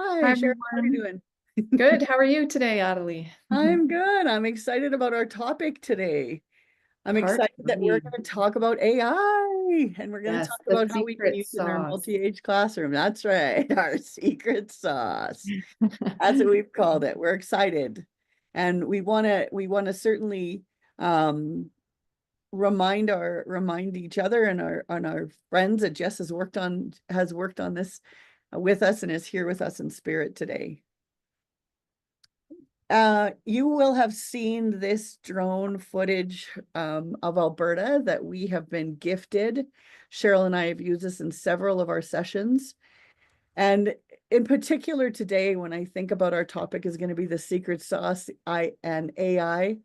Hi, Hi, Cheryl. How are you everyone. doing? Good. How are you today, Adelie? I'm good. I'm excited about our topic today. I'm Part excited that we're 3. going to talk about AI and we're going to talk Yes, the about how we can secret use it in our sauce. multi-age classroom. That's right, our secret sauce. That's what we've called it. We're excited. And we want to certainly um remind each other and our friends that Jess has worked on this with us and is here with us in spirit today. You will have seen this drone footage of Alberta that we have been gifted. Cheryl and I have used this in several of our sessions. And in particular today, when I think about our topic is going to be the secret sauce and AI,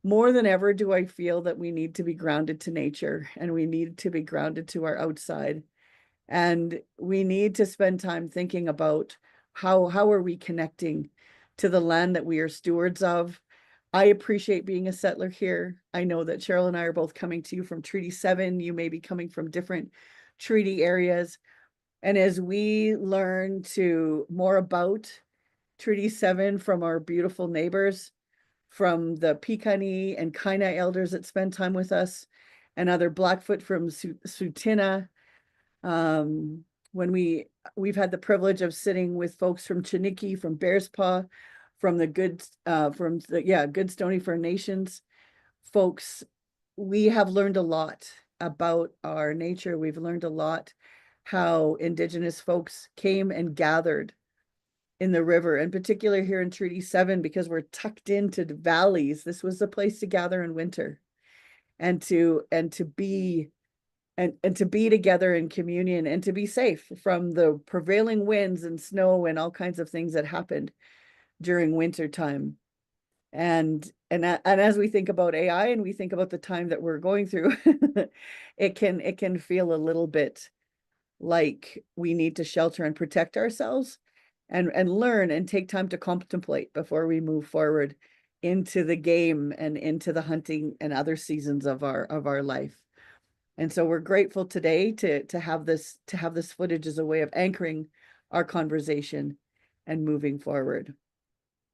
more than ever do I feel that we need to be grounded to nature and we need to be grounded to our outside. And we need to spend time thinking about how are we connecting to the land that we are stewards of. I appreciate being a settler here. I know that Cheryl and I are both coming to you from Treaty 7. You may be coming from different treaty areas. And as we learn to more about Treaty 7 from our beautiful neighbors, from the Piikani and Kainai elders that spend time with us, and other Blackfoot from Sutina, um, when we've had the privilege of sitting with folks from Chiniki, from Bearspaw, from the Good Stony Fir Nations folks, we have learned a lot about our nature. We've learned a lot how Indigenous folks came and gathered in the river, in particular here in Treaty 7, because we're tucked into the valleys. This was the place to gather in winter and to be together in communion and to be safe from the prevailing winds and snow and all kinds of things that happened during winter time. And as we think about AI and we think about the time that we're going through, it can feel a little bit like we need to shelter and protect ourselves and learn and take time to contemplate before we move forward into the game and into the hunting and other seasons of our life. And so we're grateful today to have this footage as a way of anchoring our conversation and moving forward.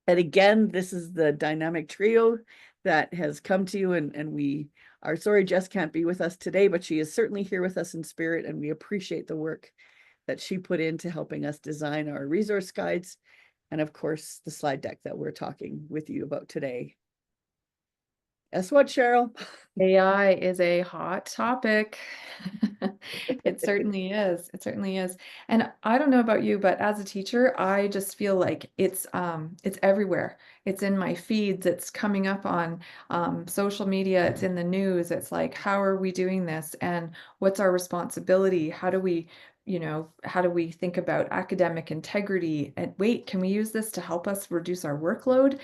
And again, this is the dynamic trio that has come to you, and we are sorry Jess can't be with us today, but she is certainly here with us in spirit, and we appreciate the work that she put into helping us design our resource guides and of course the slide deck that we're talking with you about today. Guess what, Cheryl? AI is a hot topic. It certainly is. It certainly is. And I don't know about you, but as a teacher, I just feel like it's everywhere. It's in my feeds, it's coming up on social media, it's in the news. It's like, how are we doing this? And what's our responsibility? How do we think about academic integrity? And wait, can we use this to help us reduce our workload?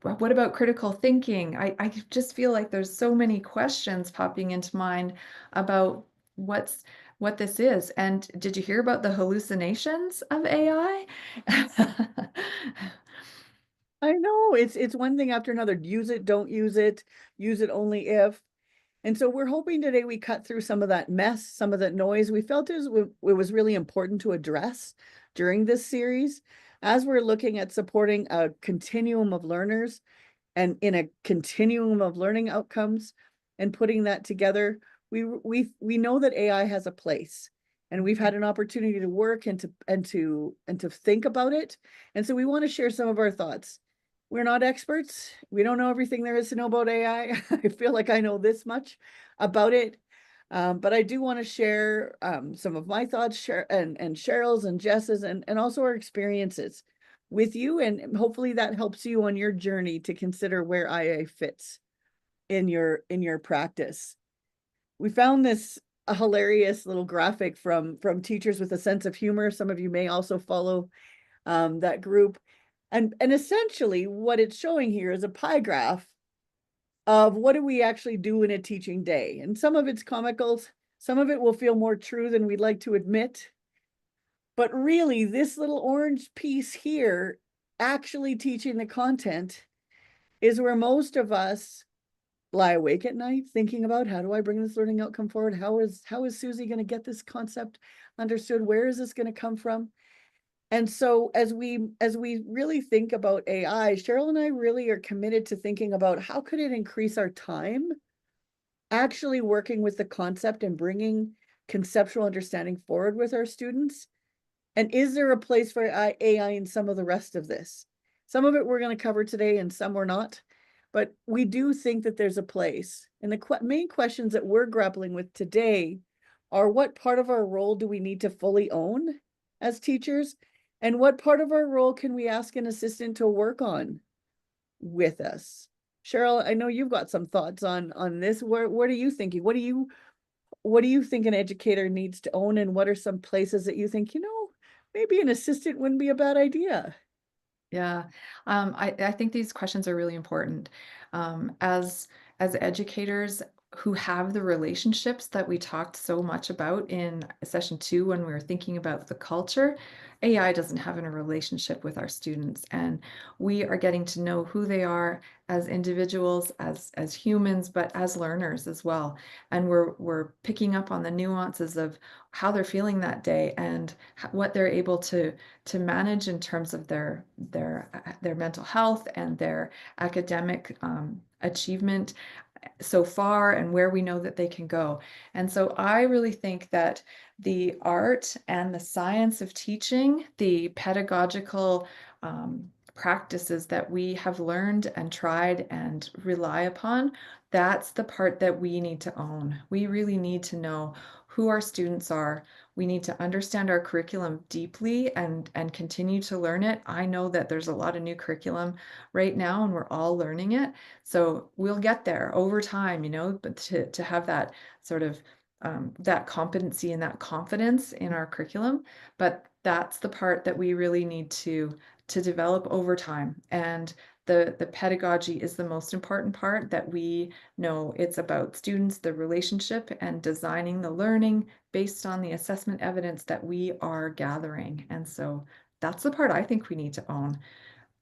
What about critical thinking? I just feel like there's so many questions popping into mind about what this is. And did you hear about the hallucinations of AI? I know it's one thing after another. Use it, don't use it only if. And so we're hoping today we cut through some of that mess, some of that noise. We felt it was really important to address during this series as we're looking at supporting a continuum of learners and in a continuum of learning outcomes and putting that together. We know that AI has a place, and we've had an opportunity to work and to think about it. And so we want to share some of our thoughts. We're not experts. We don't know everything there is to know about AI. I feel like I know this much about it. But I do want to share some of my thoughts, and Cheryl's and Jess's, and also our experiences with you. And hopefully that helps you on your journey to consider where IA fits in your practice. We found this a hilarious little graphic from Teachers with a Sense of Humor. Some of you may also follow that group. And essentially what it's showing here is a pie graph of what do we actually do in a teaching day. And some of it's comical, some of it will feel more true than we'd like to admit. But really, this little orange piece here, actually teaching the content, is where most of us lie awake at night thinking about, how do I bring this learning outcome forward? How is Susie going to get this concept understood? Where is this going to come from? And so as we really think about AI, Cheryl and I really are committed to thinking about how could it increase our time actually working with the concept and bringing conceptual understanding forward with our students. And is there a place for AI in some of the rest of this? Some of it we're going to cover today and some we're not, but we do think that there's a place. And the main questions that we're grappling with today are, what part of our role do we need to fully own as teachers? And what part of our role can we ask an assistant to work on with us? Cheryl, I know you've got some thoughts on this. What are you thinking? What do you think an educator needs to own, and what are some places that you think, maybe an assistant wouldn't be a bad idea? Yeah, I think these questions are really important. As educators who have the relationships that we talked so much about in session 2 when we were thinking about the culture, AI doesn't have a relationship with our students, and we are getting to know who they are as individuals, as humans, but as learners as well. And we're picking up on the nuances of how they're feeling that day and what they're able to manage in terms of their mental health and their academic achievement so far and where we know that they can go. And so I really think that the art and the science of teaching, the pedagogical practices that we have learned and tried and rely upon, that's the part that we need to own. We really need to know who our students are. We need to understand our curriculum deeply and continue to learn it. I know that there's a lot of new curriculum right now and we're all learning it. So we'll get there over time, but to have that sort of that competency and that confidence in our curriculum, but that's the part that we really need to develop over time. And the pedagogy is the most important part that we know. It's about students, the relationship, and designing the learning based on the assessment evidence that we are gathering. And so that's the part I think we need to own.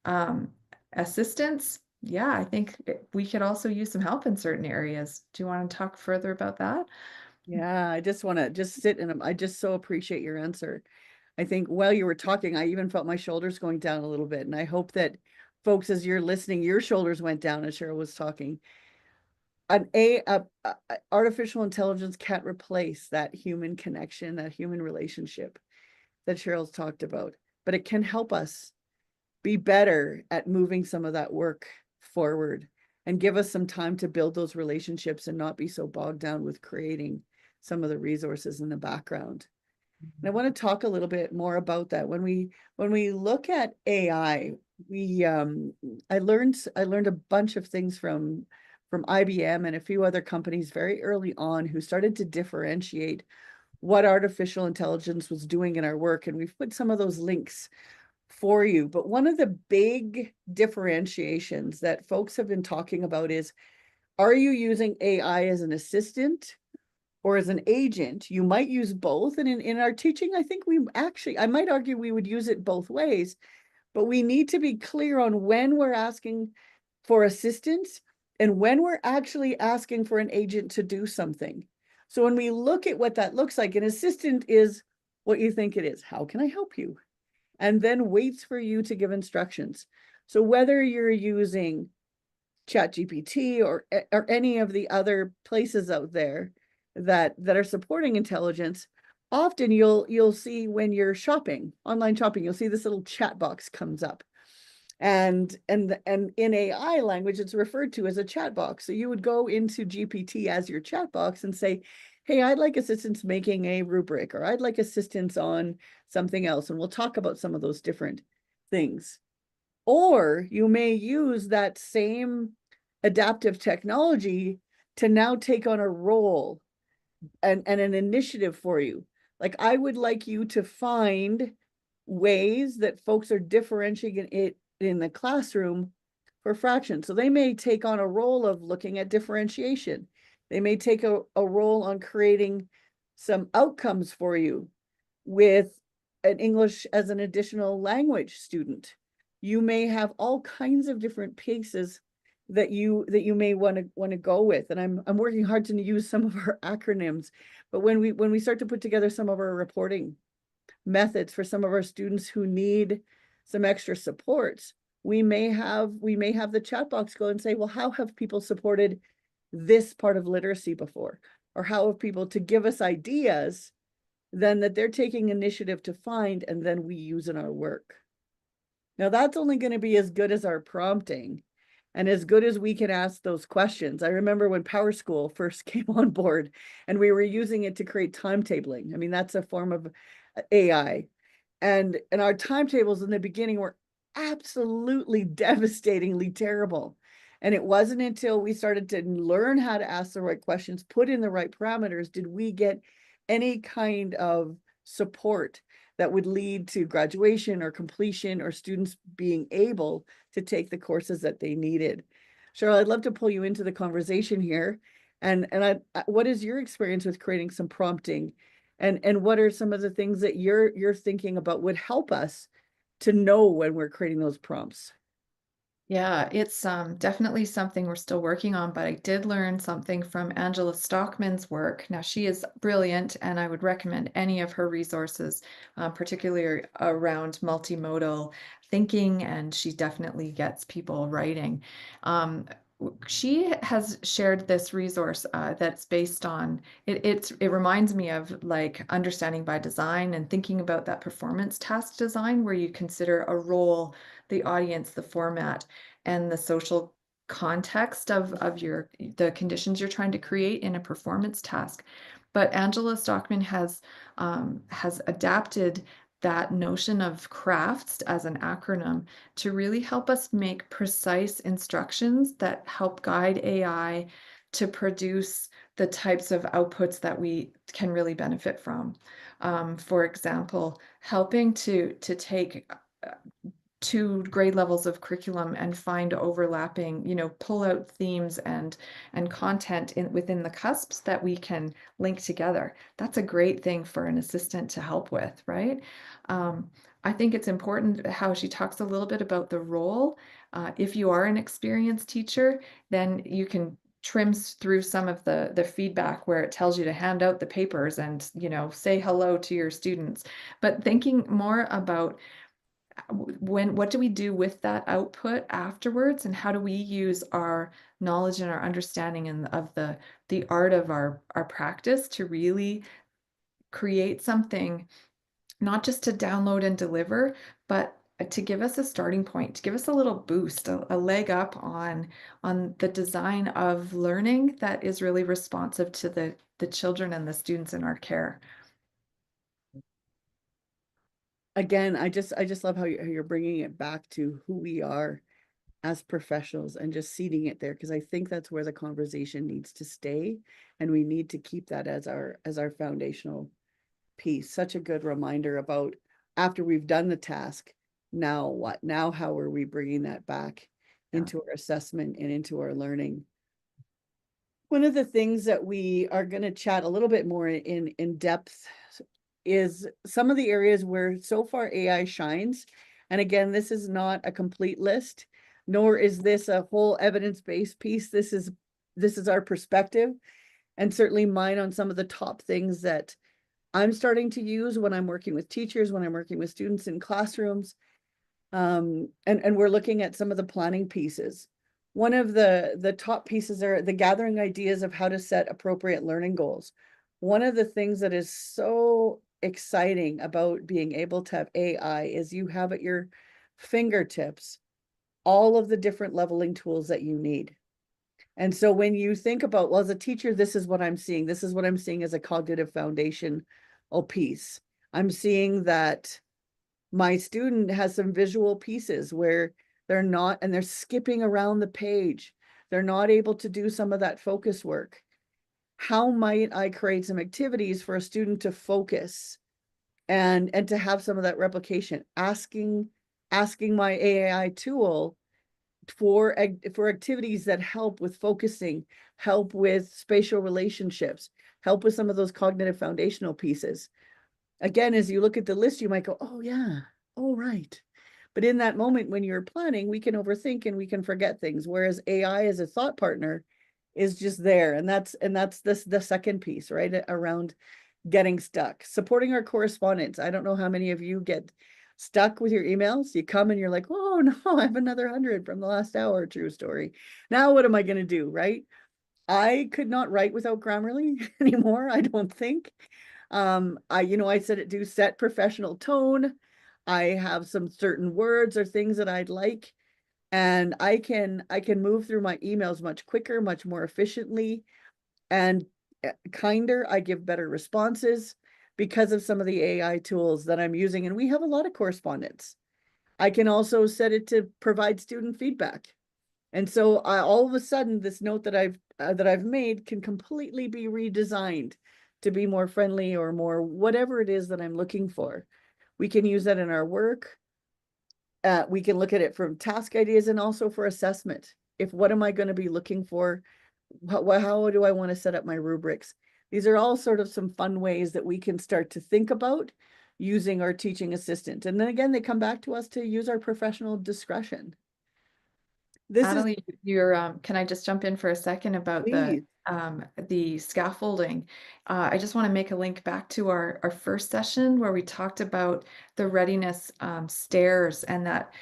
Um, Assistance, yeah, I think we could also use some help in certain areas. Do you want to talk further about that? Yeah, I just want to just sit in them. I just so appreciate your answer. I think while you were talking, I even felt my shoulders going down a little bit. And I hope that folks, as you're listening, your shoulders went down as Cheryl was talking. Artificial intelligence can't replace that human connection, that human relationship that Cheryl's talked about, but it can help us be better at moving some of that work forward and give us some time to build those relationships and not be so bogged down with creating some of the resources in the background. And I want to talk a little bit more about that. When we look at AI, we I learned a bunch of things from IBM and a few other companies very early on who started to differentiate what artificial intelligence was doing in our work. And we've put some of those links for you. But one of the big differentiations that folks have been talking about is, are you using AI as an assistant or as an agent? You might use both. And in our teaching, I think I might argue we would use it both ways, but we need to be clear on when we're asking for assistance and when we're actually asking for an agent to do something. So when we look at what that looks like, an assistant is what you think it is. How can I help you? And then waits for you to give instructions. So whether you're using ChatGPT or any of the other places out there that are supporting intelligence, often you'll see when you're shopping, online shopping, you'll see this little chat box comes up. And in AI language, it's referred to as a chat box. So you would go into GPT as your chat box and say, hey, I'd like assistance making a rubric, or I'd like assistance on something else. And we'll talk about some of those different things. Or you may use that same adaptive technology to now take on a role and an initiative for you. Like, I would like you to find ways that folks are differentiating it in the classroom for fractions. So they may take on a role of looking at differentiation. They may take a role on creating some outcomes for you with an English as an additional language student. You may have all kinds of different pieces that you may want to go with. And I'm working hard to use some of our acronyms, but when we start to put together some of our reporting methods for some of our students who need some extra supports, we may have the chat box go and say, well, how have people supported this part of literacy before? Or how have people, to give us ideas then that they're taking initiative to find, and then we use in our work. Now that's only going to be as good as our prompting and as good as we can ask those questions. I remember when Power School first came on board and we were using it to create timetabling. I mean, that's a form of AI. And our timetables in the beginning were absolutely devastatingly terrible. And it wasn't until we started to learn how to ask the right questions, put in the right parameters, did we get any kind of support that would lead to graduation or completion or students being able to take the courses that they needed. Cheryl, I'd love to pull you into the conversation here. What is your experience with creating some prompting? And what are some of the things that you're thinking about would help us to know when we're creating those prompts? Yeah, it's definitely something we're still working on, but I did learn something from Angela Stockman's work. Now, she is brilliant, and I would recommend any of her resources, particularly around multimodal thinking, and she definitely gets people writing. She has shared this resource that's based on it reminds me of like understanding by design and thinking about that performance task design where you consider a role, the audience, the format, and the social context of the conditions you're trying to create in a performance task. But Angela Stockman has adapted that notion of crafts as an acronym to really help us make precise instructions that help guide AI to produce the types of outputs that we can really benefit from. For example, helping to take two grade levels of curriculum and find overlapping, pull out themes and content within the cusps that we can link together. That's a great thing for an assistant to help with, right? I think it's important how she talks a little bit about the role. If you are an experienced teacher, then you can trim through some of the feedback where it tells you to hand out the papers and say hello to your students, but thinking more about what do we do with that output afterwards, and how do we use our knowledge and our understanding of the art of our practice to really create something, not just to download and deliver, but to give us a starting point, to give us a little boost, a leg up on the design of learning that is really responsive to the children and the students in our care. Again, I just love how you're bringing it back to who we are as professionals and just seeding it there, because I think that's where the conversation needs to stay, and we need to keep that as our foundational piece. Such a good reminder about after we've done the task, now what? Now how are we bringing that back Yeah. into our assessment and into our learning? One of the things that we are going to chat a little bit more in depth is some of the areas where so far AI shines. And again, this is not a complete list, nor is this a whole evidence-based piece. This is our perspective, and certainly mine on some of the top things that I'm starting to use when I'm working with teachers, when I'm working with students in classrooms. And we're looking at some of the planning pieces. One of the top pieces are the gathering ideas of how to set appropriate learning goals. One of the things that is so exciting about being able to have AI is you have at your fingertips all of the different leveling tools that you need. And so when you think about, well, as a teacher, this is what I'm seeing. This is what I'm seeing as a cognitive foundational piece. I'm seeing that my student has some visual pieces where they're skipping around the page. They're not able to do some of that focus work. How might I create some activities for a student to focus and to have some of that replication? Asking my AI tool for activities that help with focusing, help with spatial relationships, help with some of those cognitive foundational pieces. Again, as you look at the list, you might go, oh yeah, oh right. But in that moment when you're planning, we can overthink and we can forget things. Whereas AI as a thought partner is just there. And that's the second piece, right? Around getting stuck, supporting our correspondence. I don't know how many of you get stuck with your emails. You come and you're like, oh no, I have another 100 from the last hour. True story. Now what am I going to do? Right. I could not write without Grammarly anymore, I don't think. I said it do set professional tone. I have some certain words or things that I'd like, and I can move through my emails much quicker, much more efficiently, and kinder. I give better responses because of some of the AI tools that I'm using, and we have a lot of correspondence. I can also set it to provide student feedback. And so all of a sudden, this note that I've made can completely be redesigned to be more friendly or more whatever it is that I'm looking for. We can use that in our work. We can look at it from task ideas and also for assessment. If what am I going to be looking for? How do I want to set up my rubrics? These are all sort of some fun ways that we can start to think about using our teaching assistant. And then again, they come back to us to use our professional discretion. This is, Natalie, can I just jump in for a second about please. the scaffolding? I just want to make a link back to our first session where we talked about the readiness stairs and that,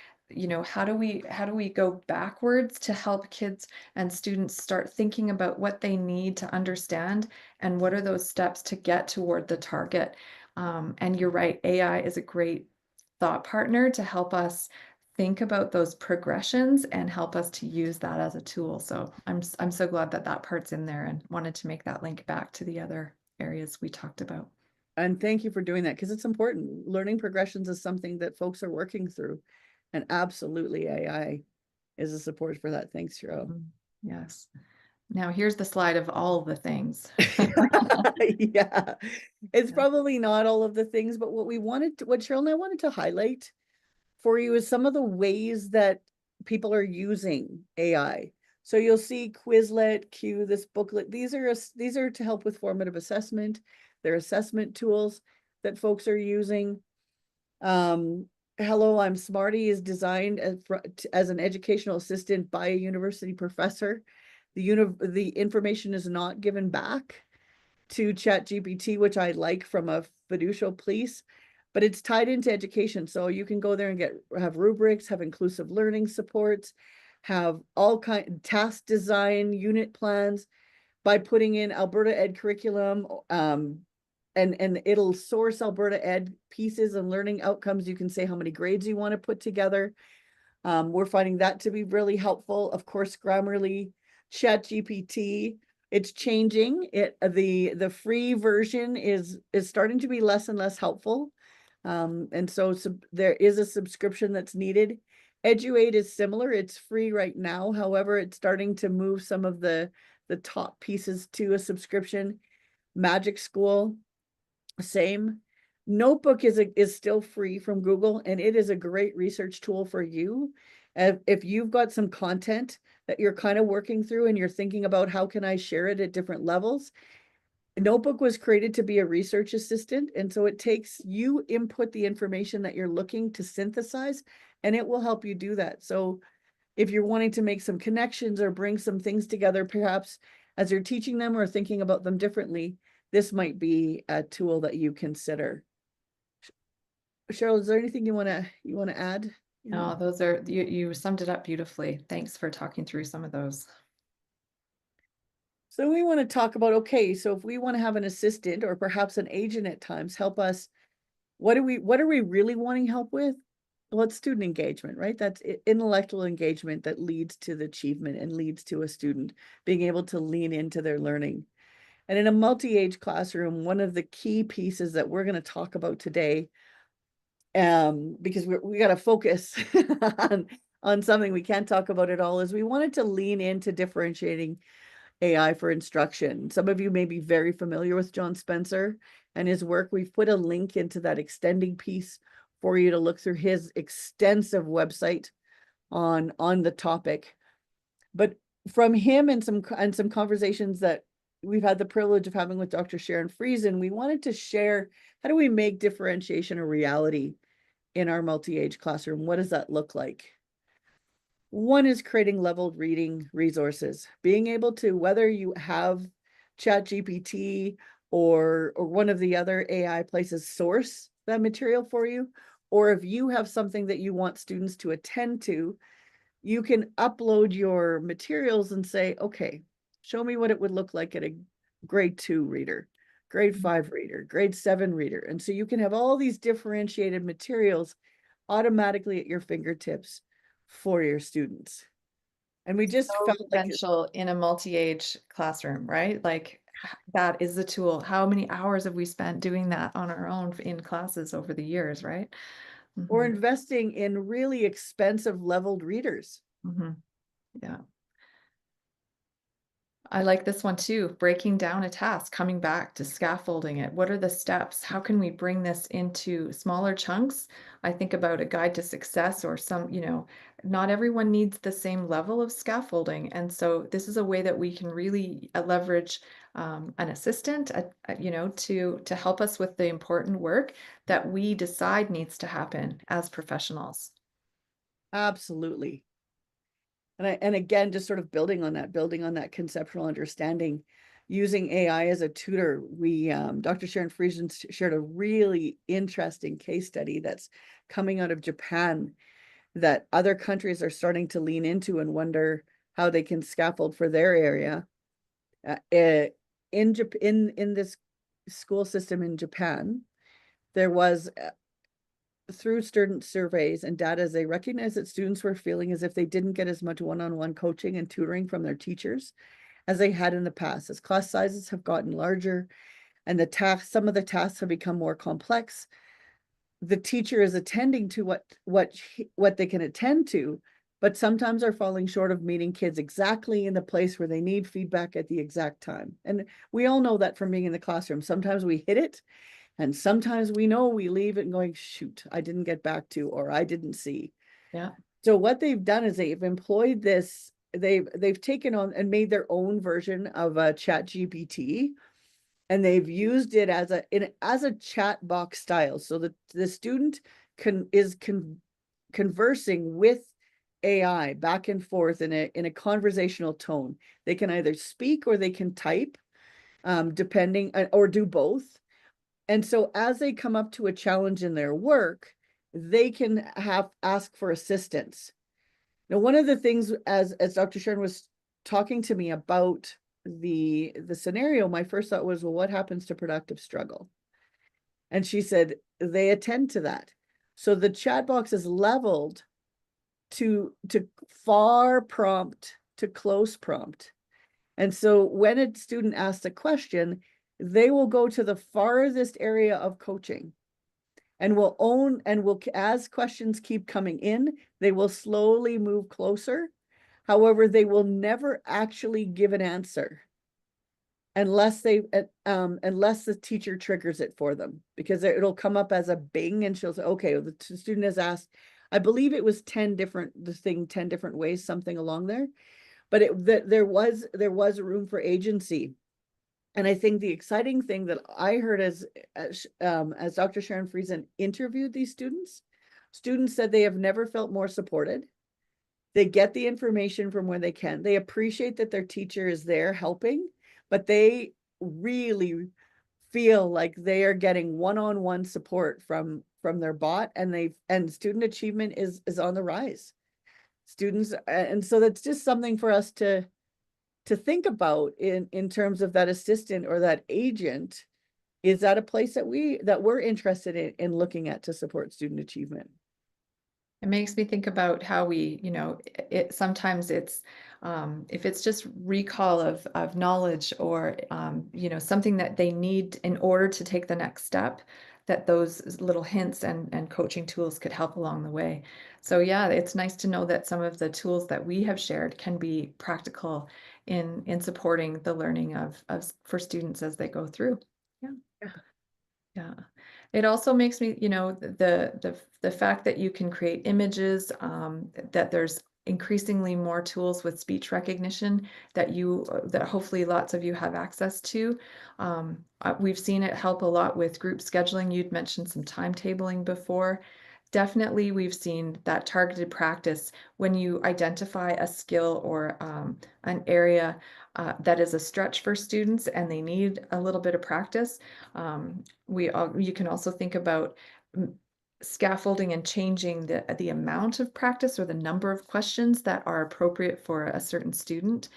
how do we go backwards to help kids and students start thinking about what they need to understand and what are those steps to get toward the target. And you're right, AI is a great thought partner to help us think about those progressions and help us to use that as a tool. So I'm so glad that that part's in there and wanted to make that link back to the other areas we talked about. And thank you for doing that because it's important. Learning progressions is something that folks are working through. And absolutely AI is a support for that. Thanks, Cheryl. Yes. Now here's the slide of all the things. Yeah, it's Yeah. probably not all of the things, but what Cheryl and I wanted to highlight for you is some of the ways that people are using AI. So you'll see Quizlet, Q, this booklet. These are to help with formative assessment. They're assessment tools that folks are using. Hello, I'm Smarty is designed as an educational assistant by a university professor. The information is not given back to ChatGPT, which I like from a fiducial police, but it's tied into education. So you can go there and have rubrics, have inclusive learning supports, have all kind task design, unit plans by putting in Alberta Ed curriculum, and it'll source Alberta Ed pieces and learning outcomes. You can say how many grades you want to put together. We're finding that to be really helpful. Of course, Grammarly, ChatGPT, it's changing. The free version is starting to be less and less helpful. And so there is a subscription that's needed. Eduate is similar. It's free right now. However, it's starting to move some of the top pieces to a subscription. Magic School, same. Notebook is still free from Google, and it is a great research tool for you. If you've got some content that you're kind of working through and you're thinking about how can I share it at different levels, Notebook was created to be a research assistant, and so it takes you input the information that you're looking to synthesize, and it will help you do that. So if you're wanting to make some connections or bring some things together, perhaps as you're teaching them or thinking about them differently, this might be a tool that you consider. Cheryl, is there anything you want to add? No, those are you summed it up beautifully. Thanks for talking through some of those. So we want to talk about, okay, so if we want to have an assistant or perhaps an agent at times help us, what are we really wanting help with? Well, it's student engagement, right? That's intellectual engagement that leads to the achievement and leads to a student being able to lean into their learning. And in a multi-age classroom, one of the key pieces that we're going to talk about today, because we got to focus on something we can't talk about at all, is we wanted to lean into differentiating AI for instruction. Some of you may be very familiar with John Spencer and his work. We've put a link into that extending piece for you to look through his extensive website on the topic. But from him and some conversations that we've had the privilege of having with Dr. Sharon Friesen, we wanted to share, how do we make differentiation a reality in our multi-age classroom? What does that look like? One is creating leveled reading resources, being able to, whether you have ChatGPT or one of the other AI places source that material for you. Or if you have something that you want students to attend to, you can upload your materials and say, okay, show me what it would look like at a grade 2 reader, grade 5 reader, grade 7 reader. And so you can have all these differentiated materials automatically at your fingertips for your students. And we just So felt like essential in a multi-age classroom, right? Like that is the tool. How many hours have we spent doing that on our own in classes over the years, right? or Hmm. investing in really expensive leveled readers. Hmm. Yeah. I like this one too, breaking down a task, coming back to scaffolding it. What are the steps? How can we bring this into smaller chunks? I think about a guide to success or some, not everyone needs the same level of scaffolding. And so this is a way that we can really leverage an assistant, to help us with the important work that we decide needs to happen as professionals. Absolutely. And again, just sort of building on that conceptual understanding, using AI as a tutor. Dr. Sharon Friesen shared a really interesting case study that's coming out of Japan that other countries are starting to lean into and wonder how they can scaffold for their area. In this school system in Japan, there was through student surveys and data, they recognized that students were feeling as if they didn't get as much one-on-one coaching and tutoring from their teachers as they had in the past. As class sizes have gotten larger and some of the tasks have become more complex, the teacher is attending to what they can attend to, but sometimes are falling short of meeting kids exactly in the place where they need feedback at the exact time. And we all know that from being in the classroom. Sometimes we hit it, and sometimes we know we leave it and going, shoot, I didn't get back to, or I didn't see. Yeah. So what they've done is they've employed this, they've taken on and made their own version of a chat GPT, and they've used it as a chat box style. So that the student is conversing with AI back and forth in a conversational tone. They can either speak or they can type, depending, or do both. And so as they come up to a challenge in their work, they can ask for assistance. Now, one of the things, as Dr. Sharon was talking to me about the scenario, my first thought was, well, what happens to productive struggle? And she said they attend to that. So the chat box is leveled to far prompt to close prompt. And so when a student asks a question, they will go to the farthest area of coaching and will, as questions keep coming in, they will slowly move closer. However, they will never actually give an answer unless unless the teacher triggers it for them, because it'll come up as a bing and she'll say, okay, the student has asked, I believe it was 10 different ways, something along there. But there was room for agency. And I think the exciting thing that I heard as Dr. Sharon Friesen interviewed these students said they have never felt more supported. They get the information from where they can. They appreciate that their teacher is there helping, but they really feel like they are getting one-on-one support from their bot, and student achievement is on the rise. Students, and so that's just something for us to think about in terms of that assistant or that agent. Is that a place that we're interested in looking at to support student achievement? It makes me think about how we, sometimes it's, if it's just recall of knowledge or, something that they need in order to take the next step, that those little hints and coaching tools could help along the way. So yeah, it's nice to know that some of the tools that we have shared can be practical in supporting the learning of for students as they go through. Yeah. Yeah. Yeah. It also makes me, the fact that you can create images, that there's increasingly more tools with speech recognition that hopefully lots of you have access to. We've seen it help a lot with group scheduling. You'd mentioned some timetabling before. Definitely, we've seen that targeted practice when you identify a skill or an area that is a stretch for students and they need a little bit of practice. You can also think about mm, scaffolding and changing the amount of practice or the number of questions that are appropriate for a certain student.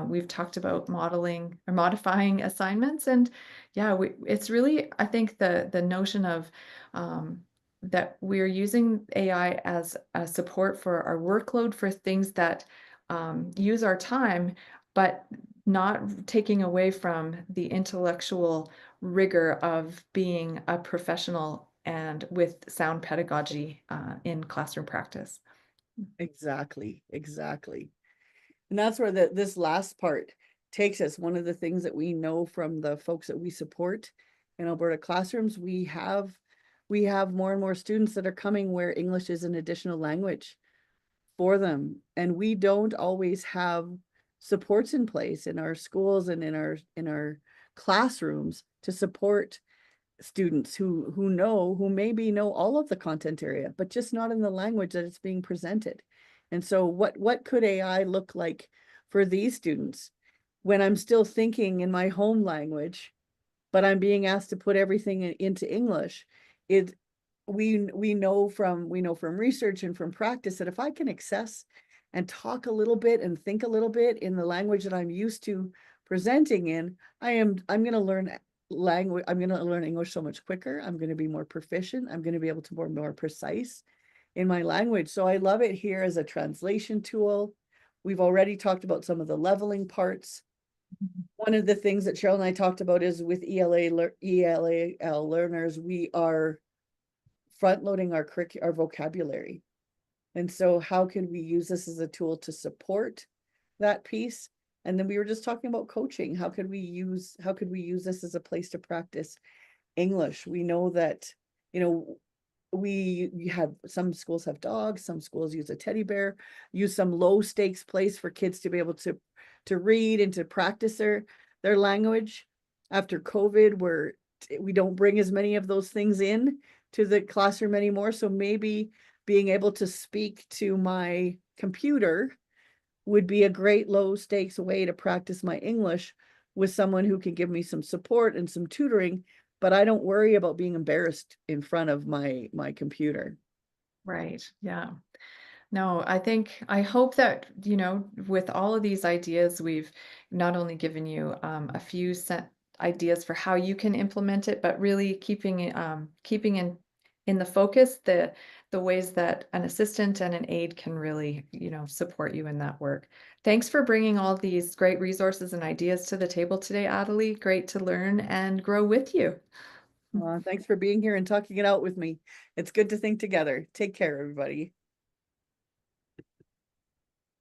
We've talked about modeling or modifying assignments, and yeah, it's really, I think, the notion of that we're using AI as a support for our workload for things that use our time, but not taking away from the intellectual rigor of being a professional and with sound pedagogy in classroom practice. Exactly, exactly. And that's where this last part takes us. One of the things that we know from the folks that we support in Alberta classrooms, we have more and more students that are coming where English is an additional language for them. And we don't always have supports in place in our schools and in our classrooms to support students who maybe know all of the content area, but just not in the language that it's being presented. And so what could AI look like for these students when I'm still thinking in my home language, but I'm being asked to put everything into English? It we know from research and from practice that if I can access and talk a little bit and think a little bit in the language that I'm used to presenting in, I'm going to learn language. I'm going to learn English so much quicker. I'm going to be more proficient. I'm going to be able to be more precise in my language. So I love it here as a translation tool. We've already talked about some of the leveling parts. One of the things that Cheryl and I talked about is with ELAL learners, we are front loading our vocabulary. And so how can we use this as a tool to support that piece? And then we were just talking about coaching. How could we use this as a place to practice English? We know that, you know, we have some schools have dogs, some schools use a teddy bear, use some low stakes place for kids to be able to read and to practice their language. After COVID, where we don't bring as many of those things in to the classroom anymore. So maybe being able to speak to my computer would be a great low stakes way to practice my English with someone who can give me some support and some tutoring, but I don't worry about being embarrassed in front of my computer. Right. Yeah. No, I hope that, with all of these ideas, we've not only given you a few ideas for how you can implement it, but really keeping in the focus the ways that an assistant and an aide can really, support you in that work. Thanks for bringing all these great resources and ideas to the table today, Adelie. Great to learn and grow with you. Thanks for being here and talking it out with me. It's good to think together. Take care, everybody.